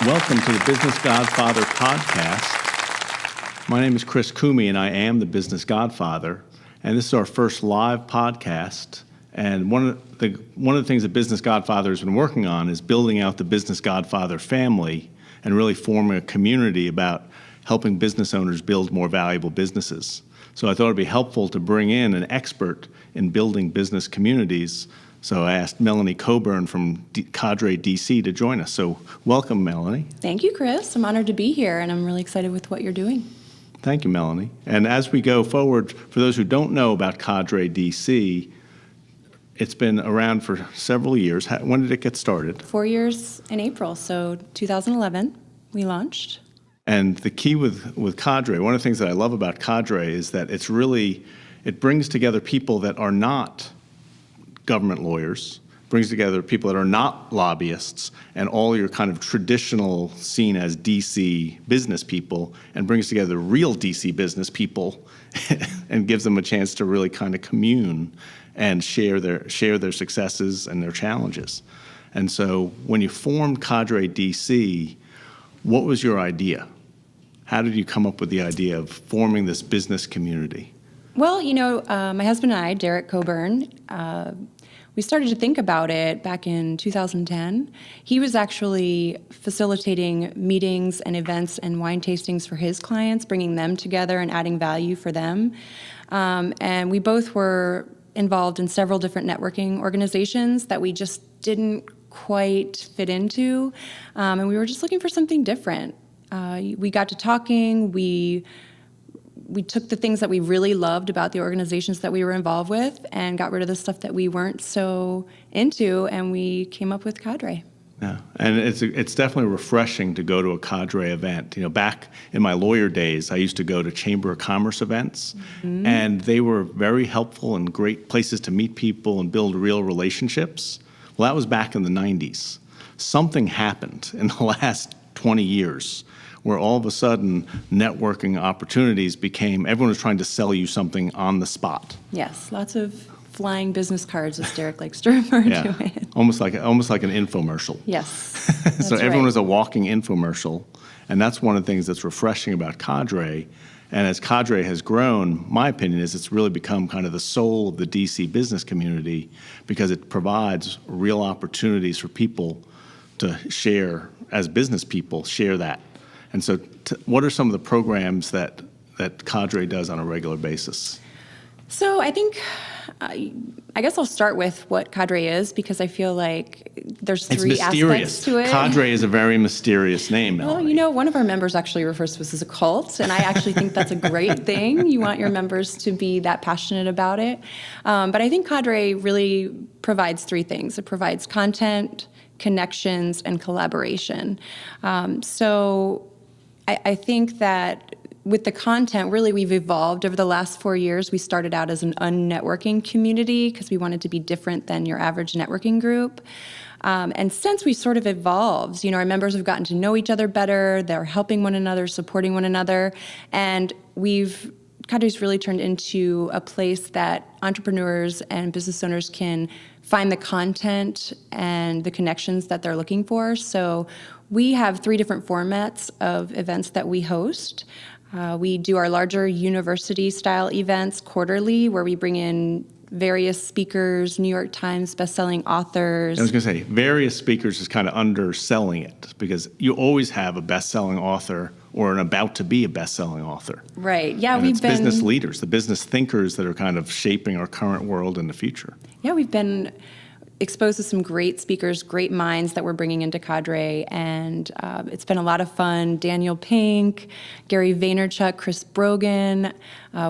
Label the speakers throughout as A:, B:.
A: Welcome to the Business Godfather podcast. My name is Chris Kumi, and I am the Business Godfather. And this is our first live podcast. And one of the things that Business Godfather has been working on is building out the Business Godfather family and really forming a community about helping business owners build more valuable businesses. So I thought it'd be helpful to bring in an expert in building business communities. So I asked Melanie Coburn from Cadre DC to join us. So welcome, Melanie.
B: Thank you, Chris. I'm honored to be here, and I'm really excited with what you're doing.
A: Thank you, Melanie. And as we go forward, for those who don't know about Cadre DC, it's been around for several years. When did it get started?
B: 4 years in April, so 2011 we launched.
A: And the key with Cadre, one of the things that I love about Cadre is that it brings together people that are not government lawyers, brings together people that are not lobbyists, and all your kind of traditional seen as DC business people, and brings together real DC business people and gives them a chance to really kind of commune and share their successes and their challenges. And so when you formed Cadre DC, what was your idea? How did you come up with the idea of forming this business community?
B: Well, my husband and I, Derek Coburn, we started to think about it back in 2010. He was actually facilitating meetings and events and wine tastings for his clients, bringing them together and adding value for them. And we both were involved in several different networking organizations that we just didn't quite fit into. And we were just looking for something different. We got to talking. We took the things that we really loved about the organizations that we were involved with and got rid of the stuff that we weren't so into, and we came up with Cadre.
A: Yeah, and it's definitely refreshing to go to a Cadre event. Back in my lawyer days, I used to go to Chamber of Commerce events, and they were very helpful and great places to meet people and build real relationships. Well, that was back in the 90s. Something happened in the last 20 years where all of a sudden networking opportunities everyone was trying to sell you something on the spot.
B: Yes, lots of flying business cards, as Derek likes to refer to it.
A: Almost like an infomercial.
B: Yes,
A: so everyone was a walking infomercial, and that's one of the things that's refreshing about Cadre. And as Cadre has grown, my opinion is it's really become kind of the soul of the DC business community because it provides real opportunities for people to share, as business people, share that. And so what are some of the programs that Cadre does on a regular basis?
B: So I think, I guess I'll start with what Cadre is, because I feel like there's three aspects to it.
A: Cadre is a very mysterious name, Melanie.
B: Well, one of our members actually refers to us as a cult, and I actually think that's a great thing. You want your members to be that passionate about it. But I think Cadre really provides three things. It provides content, connections, and collaboration. So I think that with the content, really we've evolved over the last 4 years. We started out as an unnetworking community because we wanted to be different than your average networking group. And since we sort of evolved, our members have gotten to know each other better. They're helping one another, supporting one another. And Cadre's really turned into a place that entrepreneurs and business owners can find the content and the connections that they're looking for. So we have 3 different formats of events that we host. We do our larger university-style events quarterly, where we bring in various speakers, New York Times bestselling authors.
A: I was going to say, various speakers is kind of underselling it, because you always have a bestselling author or an about to be a bestselling author.
B: Right. Yeah,
A: and it's business leaders, the business thinkers that are kind of shaping our current world in the future.
B: Yeah, we've been exposed to some great speakers, great minds that we're bringing into Cadre, and it's been a lot of fun. Daniel Pink, Gary Vaynerchuk, Chris Brogan.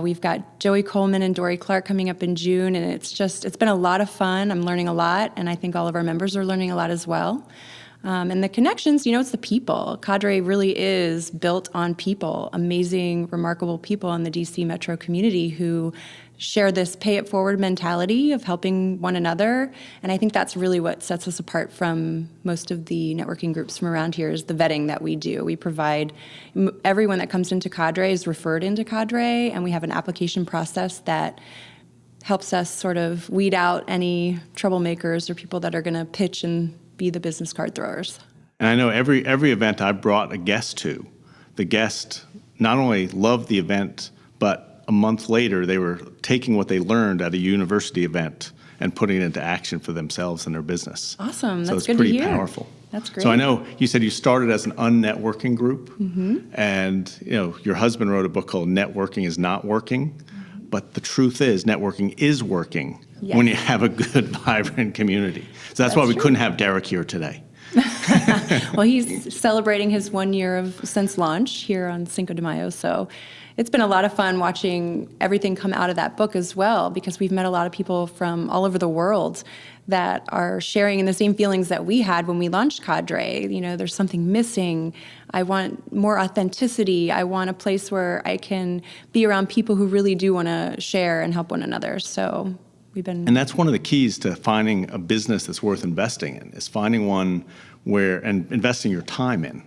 B: We've got Joey Coleman and Dory Clark coming up in June, and it's been a lot of fun. I'm learning a lot, and I think all of our members are learning a lot as well. And the connections, it's the people. Cadre really is built on people, amazing, remarkable people in the DC metro community who share this pay-it-forward mentality of helping one another. And I think that's really what sets us apart from most of the networking groups from around here is the vetting that we do. We provide, everyone that comes into Cadre is referred into Cadre, and we have an application process that helps us sort of weed out any troublemakers or people that are going to pitch and be the business card throwers.
A: And I know every event I brought a guest to, the guest not only loved the event, but a month later they were taking what they learned at a university event and putting it into action for themselves and their business.
B: Awesome.
A: So
B: That's
A: it's
B: good to
A: pretty
B: hear.
A: powerful.
B: That's great.
A: So I know you said you started as an unnetworking group, and your husband wrote a book called Networking is Not Working, but the truth is networking is working when you have a good, vibrant community. So that's why we couldn't have Derek here today.
B: Well, he's celebrating his 1 year since launch here on Cinco de Mayo, so it's been a lot of fun watching everything come out of that book as well, because we've met a lot of people from all over the world that are sharing in the same feelings that we had when we launched Cadre. There's something missing. I want more authenticity. I want a place where I can be around people who really do want to share and help one another. So
A: And that's one of the keys to finding a business that's worth investing in, is finding one and investing your time in,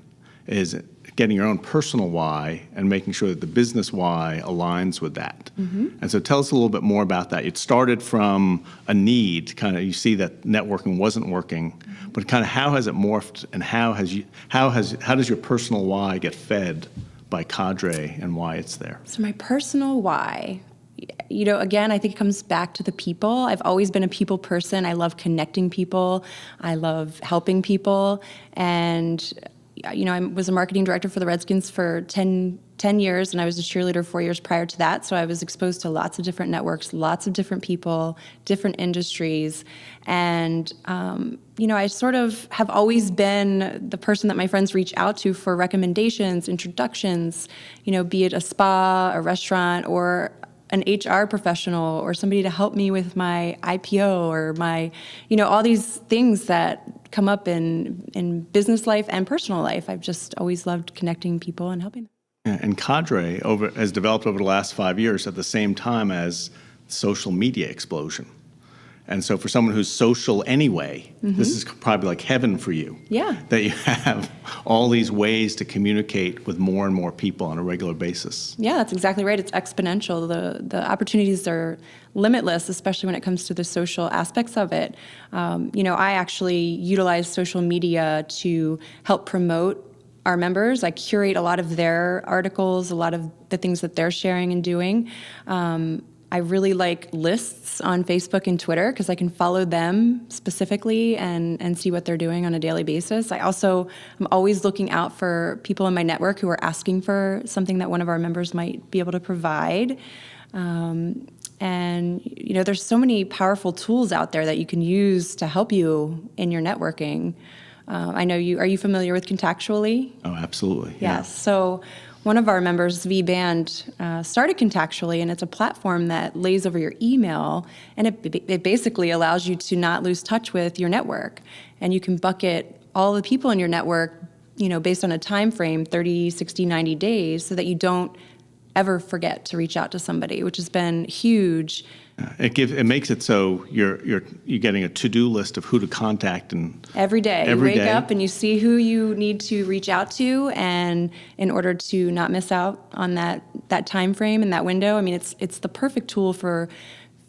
A: is getting your own personal why and making sure that the business why aligns with that. And so tell us a little bit more about that. It started from a need, you see that networking wasn't working, but how has it morphed, and how does your personal why get fed by Cadre and why it's there?
B: So my personal why, again, I think it comes back to the people. I've always been a people person. I love connecting people. I love helping people. And I was a marketing director for the Redskins for 10 years, and I was a cheerleader 4 years prior to that. So I was exposed to lots of different networks, lots of different people, different industries. And, I sort of have always been the person that my friends reach out to for recommendations, introductions, be it a spa, a restaurant, or an HR professional, or somebody to help me with my IPO, or my, all these things that come up in business life and personal life. I've just always loved connecting people and helping them.
A: Yeah, and Cadre has developed over the last 5 years at the same time as social media explosion. And so for someone who's social anyway, this is probably like heaven for you.
B: Yeah.
A: That you have all these ways to communicate with more and more people on a regular basis.
B: Yeah, that's exactly right. It's exponential. The opportunities are limitless, especially when it comes to the social aspects of it. I actually utilize social media to help promote our members. I curate a lot of their articles, a lot of the things that they're sharing and doing. I really like lists on Facebook and Twitter because I can follow them specifically and see what they're doing on a daily basis. I'm always looking out for people in my network who are asking for something that one of our members might be able to provide. There's so many powerful tools out there that you can use to help you in your networking. I know are you familiar with Contactually?
A: Oh, absolutely.
B: Yes. So one of our members, V-Band, started Contactually, and it's a platform that lays over your email, and it basically allows you to not lose touch with your network. And you can bucket all the people in your network, based on a time frame, 30, 60, 90 days, so that you don't ever forget to reach out to somebody, which has been huge.
A: It makes it so you're getting a to-do list of who to contact, and
B: every day you wake up and you see who you need to reach out to, and in order to not miss out on that time frame and that window. I mean, it's the perfect tool for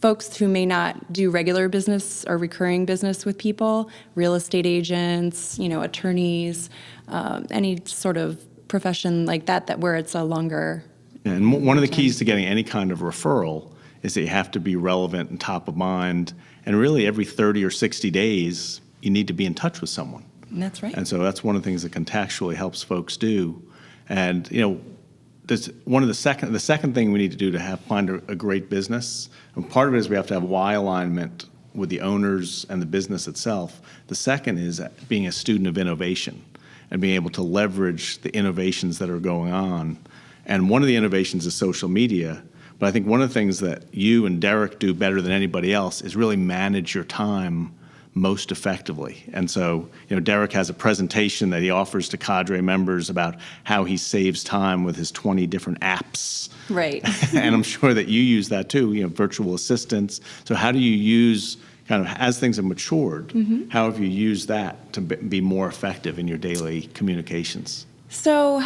B: folks who may not do regular business or recurring business with people, real estate agents, attorneys, any sort of profession like that where it's a longer.
A: Yeah, and one of the keys to getting any kind of referral is that you have to be relevant and top of mind. And really every 30 or 60 days, you need to be in touch with someone.
B: And that's right.
A: And so that's one of the things that Contactually helps folks do. And, the second thing we need to do to find a great business, and part of it is we have to have why alignment with the owners and the business itself. The second is being a student of innovation and being able to leverage the innovations that are going on. And one of the innovations is social media. But I think one of the things that you and Derek do better than anybody else is really manage your time most effectively. And so, Derek has a presentation that he offers to Cadre members about how he saves time with his 20 different apps.
B: Right.
A: And I'm sure that you use that too, virtual assistants. So how do you use, as things have matured, how have you used that to be more effective in your daily communications?
B: So,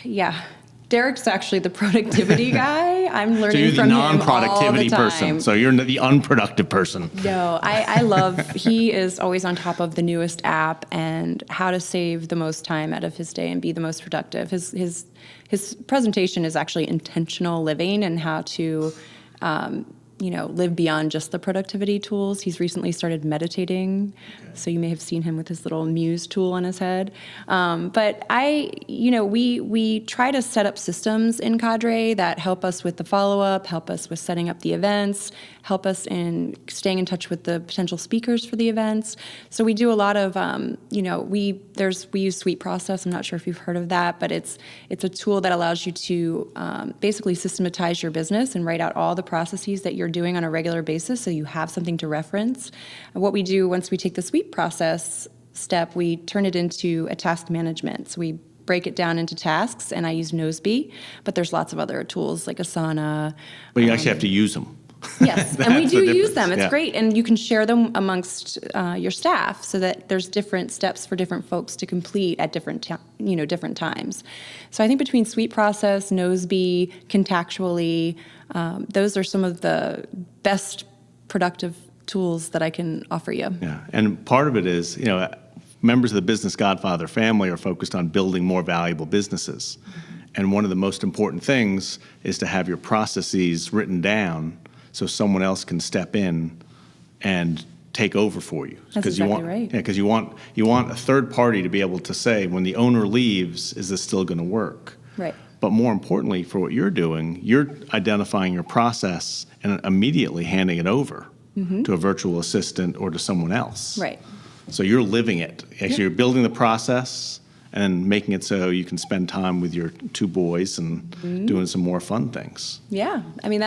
B: yeah. Derek's actually the productivity guy. I'm
A: So
B: learning
A: you're the
B: from him all the
A: non-productivity
B: time.
A: person. So you're the unproductive person.
B: No, I love, he is always on top of the newest app and how to save the most time out of his day and be the most productive. His presentation is actually intentional living and how to, live beyond just the productivity tools. He's recently started meditating, so you may have seen him with his little Muse tool on his head. But we try to set up systems in Cadre that help us with the follow-up, help us with setting up the events, help us in staying in touch with the potential speakers for the events. So we do a lot of, we use Suite Process. I'm not sure if you've heard of that, but it's a tool that allows you to basically systematize your business and write out all the processes that you're doing on a regular basis so you have something to reference. And what we do once we take the Suite Process step, we turn it into a task management. So we break it down into tasks, and I use Noseby, but there's lots of other tools like Asana.
A: But you actually have to use them.
B: Yes, and we
A: That's
B: do
A: the
B: use them.
A: difference,
B: It's
A: yeah.
B: great, and you can share them amongst your staff so that there's different steps for different folks to complete at different times. So I think between Suite Process, Noseby, Contactually, those are some of the best productive tools that I can offer you.
A: Yeah, and part of it is, members of the Business Godfather family are focused on building more valuable businesses. And one of the most important things is to have your processes written down so someone else can step in and take over for you.
B: That's exactly right.
A: Yeah, because you want a third party to be able to say, when the owner leaves, is this still going to work?
B: Right.
A: But more importantly, for what you're doing, you're identifying your process and immediately handing it over to a virtual assistant or to someone else.
B: Right.
A: So you're living it. Actually, you're building the process and making it so you can spend time with your two boys and doing some more fun things.
B: Yeah, I mean,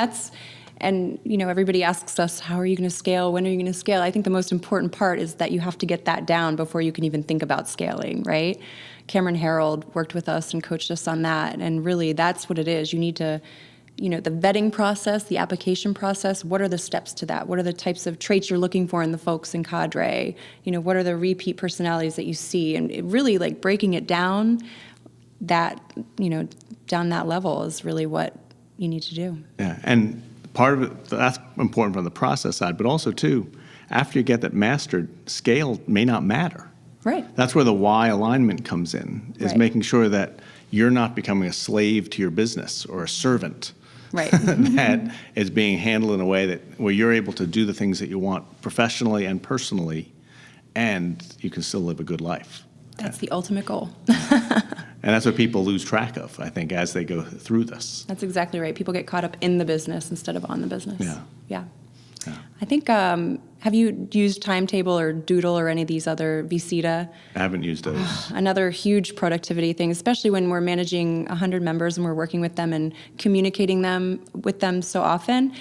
B: everybody asks us, how are you going to scale? When are you going to scale? I think the most important part is that you have to get that down before you can even think about scaling, right? Cameron Harold worked with us and coached us on that, and really that's what it is. You need to, the vetting process, the application process, what are the steps to that? What are the types of traits you're looking for in the folks in Cadre? What are the repeat personalities that you see? And it really, like, breaking it down, down that level is really what you need to do.
A: Yeah, and part of it, that's important from the process side, but also, too, after you get that mastered, scale may not matter.
B: Right.
A: That's where the why alignment comes in, is
B: Right.
A: making sure that you're not becoming a slave to your business or a servant.
B: Right.
A: That is being handled in a way where you're able to do the things that you want professionally and personally, and you can still live a good life.
B: That's the ultimate goal.
A: And that's what people lose track of, I think, as they go through this.
B: That's exactly right. People get caught up in the business instead of on the business.
A: Yeah.
B: I think, have you used Timetable or Doodle or any of these other Visita?
A: I haven't used those.
B: Another huge productivity thing, especially when we're managing 100 members and we're working with them and communicating with them so often.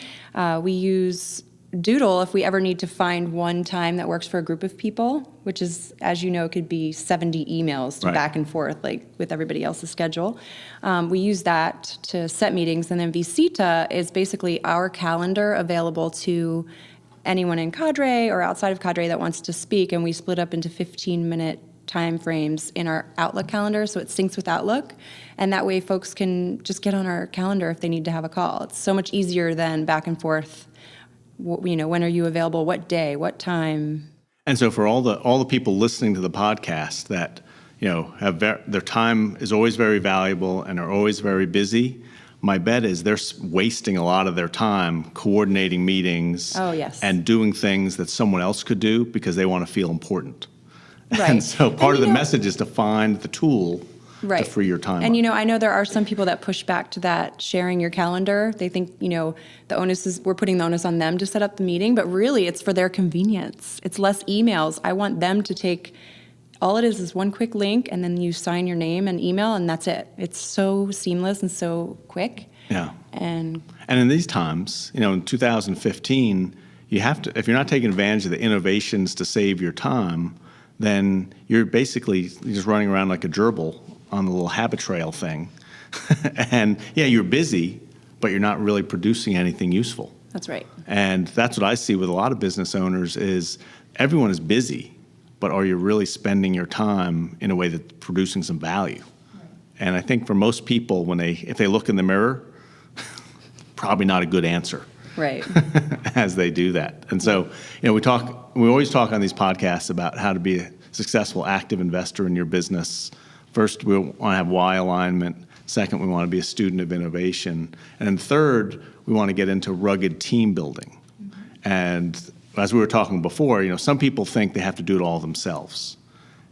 B: We use Doodle if we ever need to find one time that works for a group of people, which is, as you know, could be 70 emails to
A: Right.
B: back and forth, like with everybody else's schedule. We use that to set meetings, and then Visita is basically our calendar available to anyone in Cadre or outside of Cadre that wants to speak, and we split up into 15-minute time frames in our Outlook calendar, so it syncs with Outlook, and that way folks can just get on our calendar if they need to have a call. It's so much easier than back and forth. When are you available? What day? What time?
A: And so for all the people listening to the podcast that have their time is always very valuable and are always very busy, my bet is they're wasting a lot of their time coordinating meetings.
B: Oh, yes.
A: And doing things that someone else could do because they want to feel important.
B: Right.
A: And so part of
B: And
A: the message is to find the tool
B: Right.
A: to free your time
B: And,
A: up.
B: I know there are some people that push back to that sharing your calendar. They think, the onus is, we're putting the onus on them to set up the meeting, but really it's for their convenience. It's less emails. I want them to take, all it is one quick link, and then you sign your name and email, and that's it. It's so seamless and so quick.
A: Yeah.
B: And
A: in these times, in 2015, you have to, if you're not taking advantage of the innovations to save your time, then you're basically just running around like a gerbil on the little habit trail thing. And yeah, you're busy, but you're not really producing anything useful.
B: that's right.
A: And that's what I see with a lot of business owners is everyone is busy, but are you really spending your time in a way that's producing some value? And I think for most people, if they look in the mirror, probably not a good answer.
B: Right.
A: As they do that. And so, we always talk on these podcasts about how to be a successful active investor in your business. First, we want to have why alignment. Second, we want to be a student of innovation. And then third, we want to get into rugged team building. And as we were talking before, some people think they have to do it all themselves.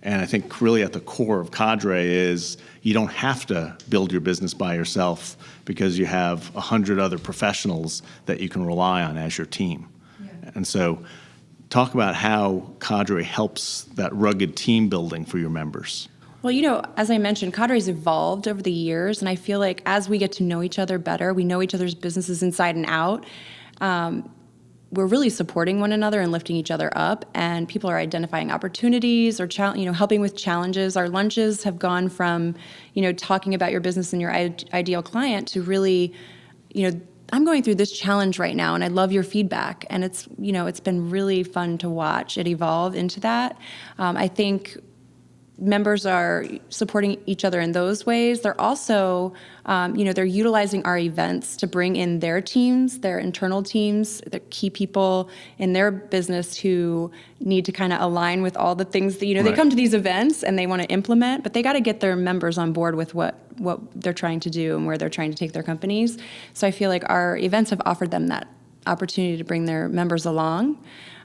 A: And I think really at the core of Cadre is you don't have to build your business by yourself because you have 100 other professionals that you can rely on as your team. Yeah. And so talk about how Cadre helps that rugged team building for your members.
B: Well, as I mentioned, Cadre's evolved over the years, and I feel like as we get to know each other better, we know each other's businesses inside and out, we're really supporting one another and lifting each other up, and people are identifying opportunities or helping with challenges. Our lunches have gone from talking about your business and your ideal client to really I'm going through this challenge right now and I love your feedback, and it's been really fun to watch it evolve into that. I think members are supporting each other in those ways. They're also, they're utilizing our events to bring in their teams, their internal teams, the key people in their business who need to kind of align with all the things that,
A: Right.
B: They come to these events and they want to implement, but they got to get their members on board with what they're trying to do and where they're trying to take their companies. So I feel like our events have offered them that opportunity to bring their members along.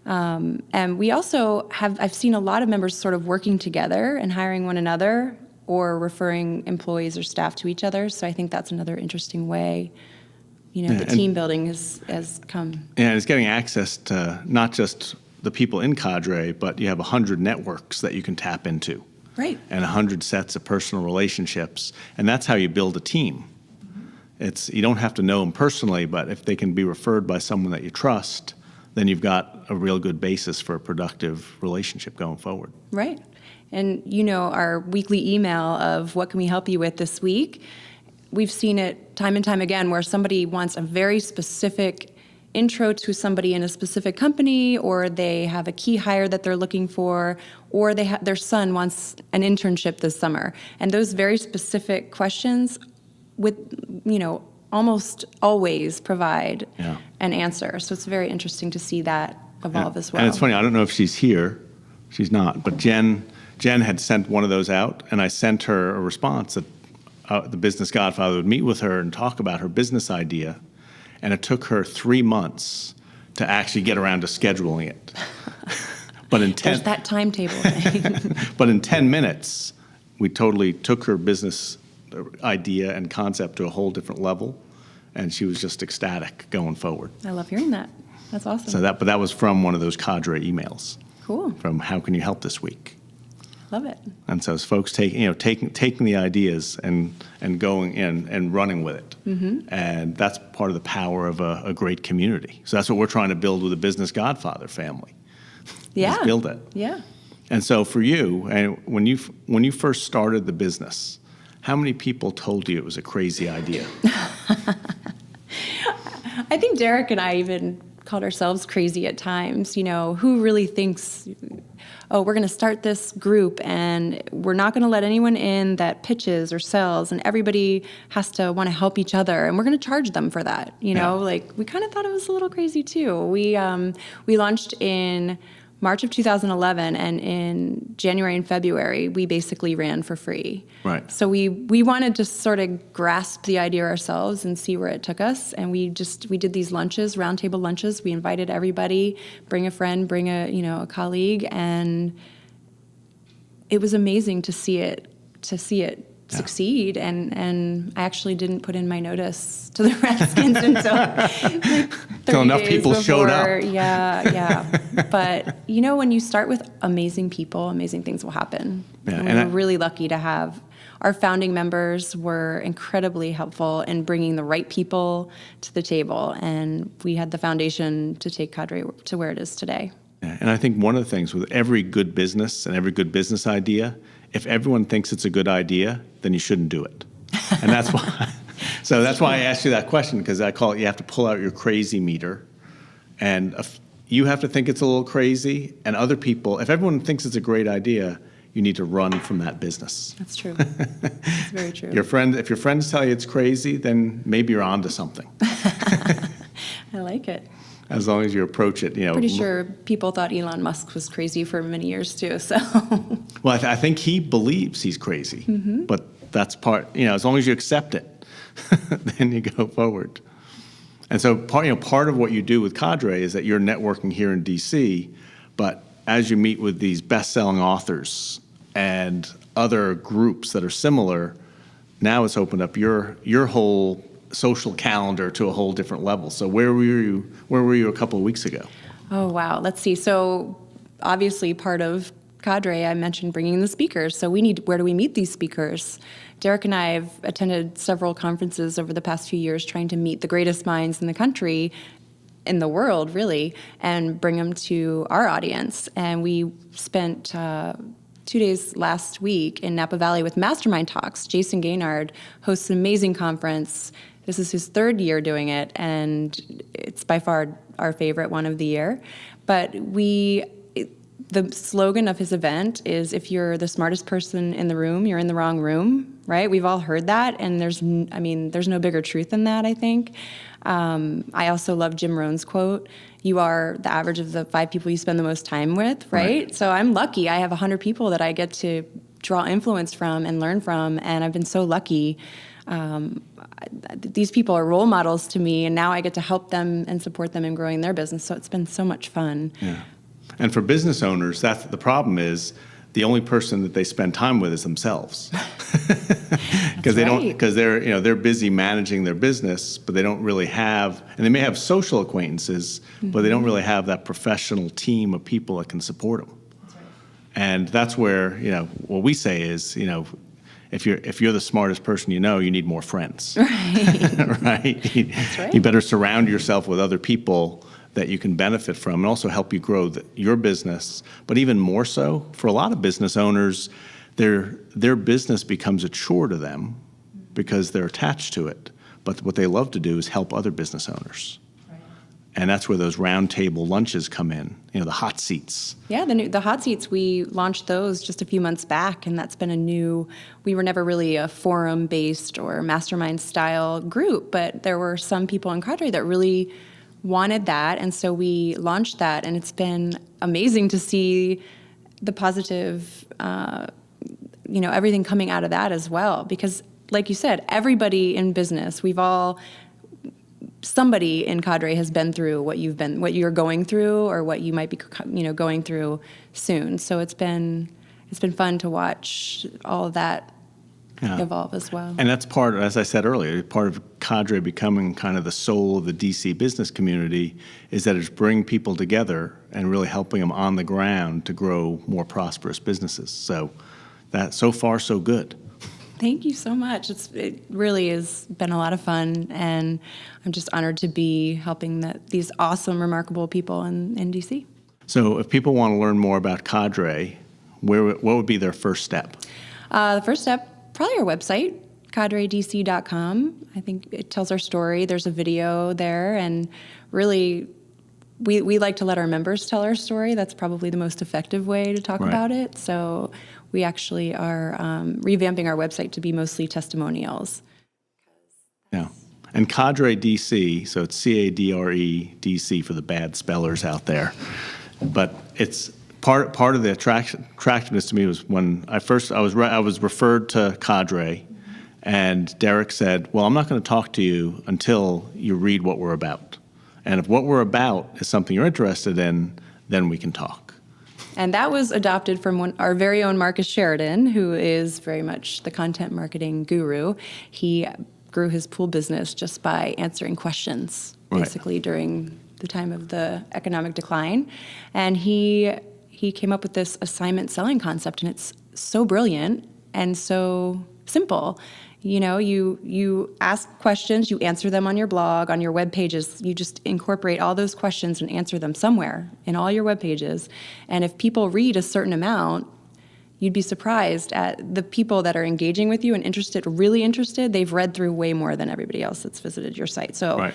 B: And we also I've seen a lot of members sort of working together and hiring one another or referring employees or staff to each other. So I think that's another interesting way, the team building has come.
A: And it's getting access to not just the people in Cadre, but you have 100 networks that you can tap into.
B: Right.
A: And 100 sets of personal relationships. And that's how you build a team. You don't have to know them personally, but if they can be referred by someone that you trust, then you've got a real good basis for a productive relationship going forward.
B: Right. And our weekly email of what can we help you with this week, we've seen it time and time again where somebody wants a very specific intro to somebody in a specific company, or they have a key hire that they're looking for, or their son wants an internship this summer. And those very specific questions with, almost always provide an answer. So it's very interesting to see that evolve as well.
A: And it's funny, I don't know if she's here. She's not. But Jen had sent one of those out, and I sent her a response that the business Godfather would meet with her and talk about her business idea. And it took her 3 months to actually get around to scheduling it. But
B: There's that timetable thing.
A: But in 10 minutes, we totally took her business idea and concept to a whole different level, and she was just ecstatic going forward.
B: I love hearing that. That's awesome.
A: So that was from one of those Cadre emails.
B: Cool.
A: From how can you help this week?
B: Love it.
A: And so it's folks taking the ideas and going in and running with it. Mm-hmm. And that's part of the power of a great community. So that's what we're trying to build with the Business Godfather family.
B: Yeah.
A: Is build it.
B: Yeah.
A: And so for you, and when you first started the business, how many people told you it was a crazy idea?
B: I think Derek and I even called ourselves crazy at times. Who really thinks, we're going to start this group and we're not going to let anyone in that pitches or sells, and everybody has to want to help each other, and we're going to charge them for that. We kind of thought it was a little crazy too. We launched in March of 2011, and in January and February, we basically ran for free.
A: Right.
B: So we wanted to sort of grasp the idea ourselves and see where it took us, and we did these lunches, roundtable lunches. We invited everybody, bring a friend, bring a colleague, and it was amazing to see it succeed, and I actually didn't put in my notice to the Redskins until like 30
A: enough
B: days
A: people
B: before.
A: showed up.
B: Yeah. But when you start with amazing people, amazing things will happen.
A: Yeah,
B: and we're really lucky to have our founding members were incredibly helpful in bringing the right people to the table, and we had the foundation to take Cadre to where it is today.
A: Yeah, and I think one of the things with every good business and every good business idea, if everyone thinks it's a good idea, then you shouldn't do it. And that's why. So that's why I asked you that question, because I call it, you have to pull out your crazy meter. And you have to think it's a little crazy, and other people, if everyone thinks it's a great idea, you need to run from that business.
B: That's true. That's very true.
A: If your friends tell you it's crazy, then maybe you're onto something.
B: I like it.
A: As long as you approach it,
B: Pretty sure people thought Elon Musk was crazy for many years too. So,
A: well, I think he believes he's crazy, but that's part. As long as you accept it, then you go forward. And so part of what you do with Cadre is that you're networking here in DC, but as you meet with these best-selling authors and other groups that are similar, now it's opened up your whole social calendar to a whole different level. So where were you a couple of weeks ago?
B: oh wow, let's see. So obviously part of Cadre, I mentioned bringing the speakers. So where do we meet these speakers? Derek and I have attended several conferences over the past few years trying to meet the greatest minds in the country, in the world, really, and bring them to our audience. And we spent 2 days last week in Napa Valley with Mastermind Talks. Jason Gaynard hosts an amazing conference. This is his 3rd year doing it, and it's by far our favorite one of the year. But the slogan of his event is, if you're the smartest person in the room, you're in the wrong room, right? We've all heard that, and there's no bigger truth than that, I think. I also love Jim Rohn's quote, you are the average of the 5 people you spend the most time with, right? So I'm lucky. I have 100 people that I get to draw influence from and learn from, and I've been so lucky. These people are role models to me, and now I get to help them and support them in growing their business, so it's been so much fun.
A: Yeah. And for business owners, that's the problem is the only person that they spend time with is themselves. Because they're busy managing their business, but they don't really have, and they may have social acquaintances, but they don't really have that professional team of people that can support them. That's right. And that's where, what we say is, if you're the smartest person you need more friends.
B: Right.
A: Right?
B: That's right.
A: You better surround yourself with other people that you can benefit from and also help you grow your business. But even more so, for a lot of business owners, their business becomes a chore to them because they're attached to it. But what they love to do is help other business owners. Right. And that's where those round table lunches come in, the hot seats.
B: Yeah, the hot seats, we launched those just a few months back, and that's been we were never really a forum-based or mastermind-style group, but there were some people in Cadre that really wanted that, and so we launched that, and it's been amazing to see the positive, everything coming out of that as well. Because, like you said, everybody in business, somebody in Cadre has been through what you're going through, or what you might be, going through soon. So it's been fun to watch all of that evolve as well.
A: And that's part, as I said earlier, part of Cadre becoming kind of the soul of the DC business community is that it's bringing people together and really helping them on the ground to grow more prosperous businesses. So that, so far, so good.
B: Thank you so much. It really has been a lot of fun, and I'm just honored to be helping these awesome, remarkable people in DC.
A: So if people want to learn more about Cadre, what would be their first step?
B: The first step, probably our website, cadredc.com. I think it tells our story. There's a video there, and really, we like to let our members tell our story. That's probably the most effective way to talk about it. So we actually are revamping our website to be mostly testimonials.
A: Yeah. And Cadre DC, so it's CADRE DC for the bad spellers out there. But it's part of the attractiveness to me was when I was referred to Cadre, and Derek said, well, I'm not going to talk to you until you read what we're about. And if what we're about is something you're interested in, then we can talk.
B: And that was adopted from our very own Marcus Sheridan, who is very much the content marketing guru. He grew his pool business just by answering questions, basically, during the time of the economic decline. And he came up with this assignment selling concept, and it's so brilliant and so simple. You ask questions, you answer them on your blog, on your web pages. You just incorporate all those questions and answer them somewhere in all your web pages. And if people read a certain amount, you'd be surprised at the people that are engaging with you and really interested. They've read through way more than everybody else that's visited your site. So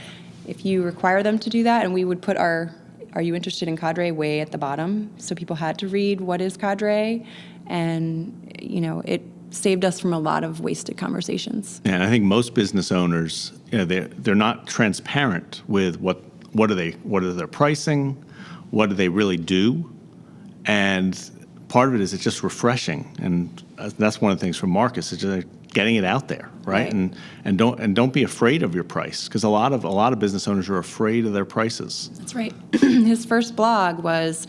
B: if you require them to do that, and we would put our "Are you interested in Cadre?" way at the bottom. So people had to read, "What is Cadre?" And, it saved us from a lot of wasted conversations.
A: And I think most business owners, they're not transparent with what are their pricing, what do they really do, and part of it is it's just refreshing, and that's one of the things from Marcus is just getting it out there, right?
B: Right.
A: And don't be afraid of your price, because a lot of business owners are afraid of their prices.
B: That's right. His first blog was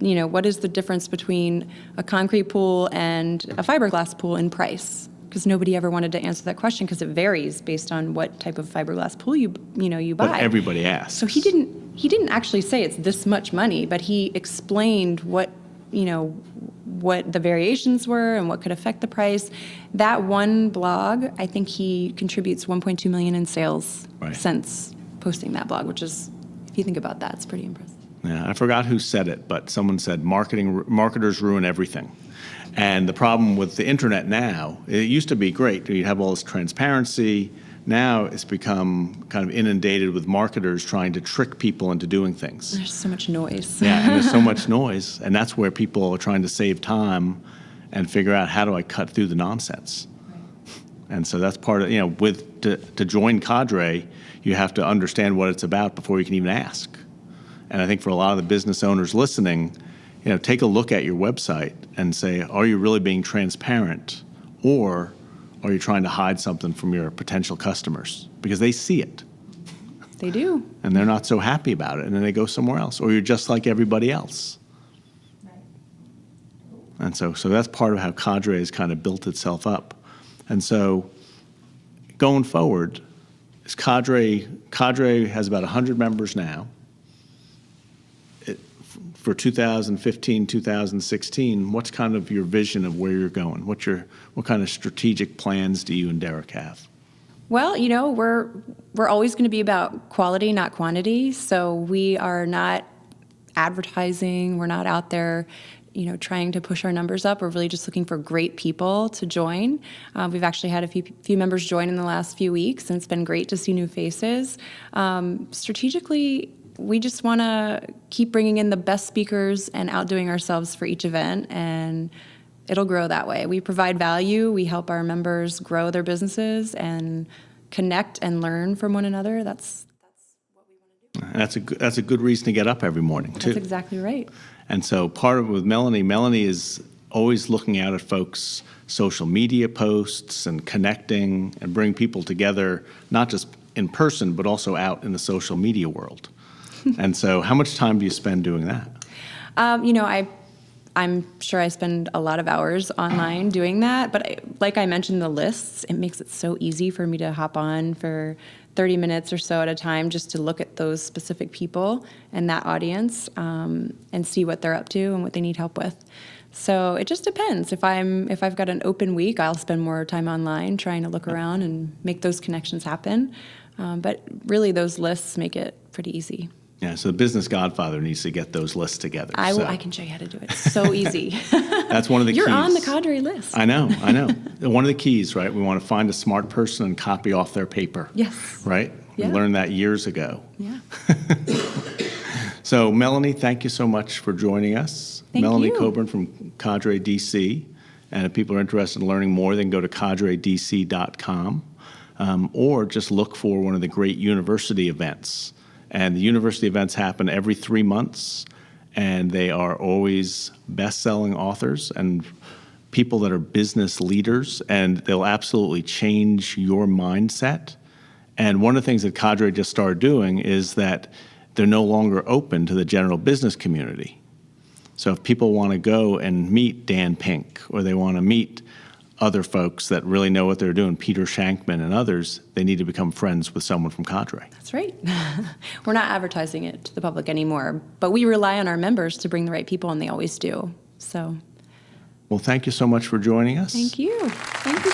B: what is the difference between a concrete pool and a fiberglass pool in price? Because nobody ever wanted to answer that question because it varies based on what type of fiberglass pool you buy.
A: But everybody asks.
B: So he didn't actually say it's this much money, but he explained what the variations were and what could affect the price. That one blog, I think he contributes $1.2 million in sales since posting that blog, which is, if you think about that, it's pretty impressive.
A: Yeah, I forgot who said it, but someone said marketers ruin everything. And the problem with the internet now, it used to be great. You have all this transparency. Now it's become kind of inundated with marketers trying to trick people into doing things.
B: There's so much noise.
A: Yeah, and there's so much noise, and that's where people are trying to save time and figure out, how do I cut through the nonsense? Right. And so that's part of, to join Cadre, you have to understand what it's about before you can even ask. And I think for a lot of the business owners listening, take a look at your website and say, are you really being transparent, or are you trying to hide something from your potential customers? Because they see it.
B: They do.
A: And they're not so happy about it, and then they go somewhere else. Or you're just like everybody else. Right. And so that's part of how Cadre has kind of built itself up. And so going forward, Cadre has about 100 members now. For 2015, 2016, what's kind of your vision of where you're going? What kind of strategic plans do you and Derek have?
B: Well, we're always going to be about quality, not quantity. So we are not advertising. We're not out there, trying to push our numbers up. We're really just looking for great people to join. We've actually had a few members join in the last few weeks, and it's been great to see new faces. Strategically, we just want to keep bringing in the best speakers and outdoing ourselves for each event, and it'll grow that way. We provide value. We help our members grow their businesses and connect and learn from one another. That's what we want to do.
A: And that's a good reason to get up every morning, too.
B: That's exactly right.
A: And so part of it with Melanie is always looking out at folks' social media posts and connecting and bring people together, not just in person, but also out in the social media world. And so how much time do you spend doing that?
B: I'm sure I spend a lot of hours online doing that, but like I mentioned, the lists, it makes it so easy for me to hop on for 30 minutes or so at a time just to look at those specific people and that audience and see what they're up to and what they need help with. So it just depends. If I've got an open week, I'll spend more time online trying to look around and make those connections happen. But really, those lists make it pretty easy.
A: Yeah, so the business Godfather needs to get those lists together.
B: I can show you how to do it. It's so easy.
A: That's one of the keys.
B: You're on the Cadre list.
A: I know. One of the keys, right? We want to find a smart person and copy off their paper.
B: Yes.
A: Right?
B: Yeah.
A: We learned that years ago.
B: Yeah.
A: So, Melanie, thank you so much for joining us.
B: Thank
A: Melanie
B: you.
A: Coburn from Cadre DC. And if people are interested in learning more, they can go to cadredc.com or just look for one of the great university events. And the university events happen every 3 months, and they are always best-selling authors and people that are business leaders, and they'll absolutely change your mindset. And one of the things that Cadre just started doing is that they're no longer open to the general business community. So if people want to go and meet Dan Pink, or they want to meet other folks that really know what they're doing, Peter Shankman and others, they need to become friends with someone from Cadre.
B: That's right. We're not advertising it to the public anymore, but we rely on our members to bring the right people, and they always do. So,
A: well, thank you so much for joining us.
B: Thank you. Thank you,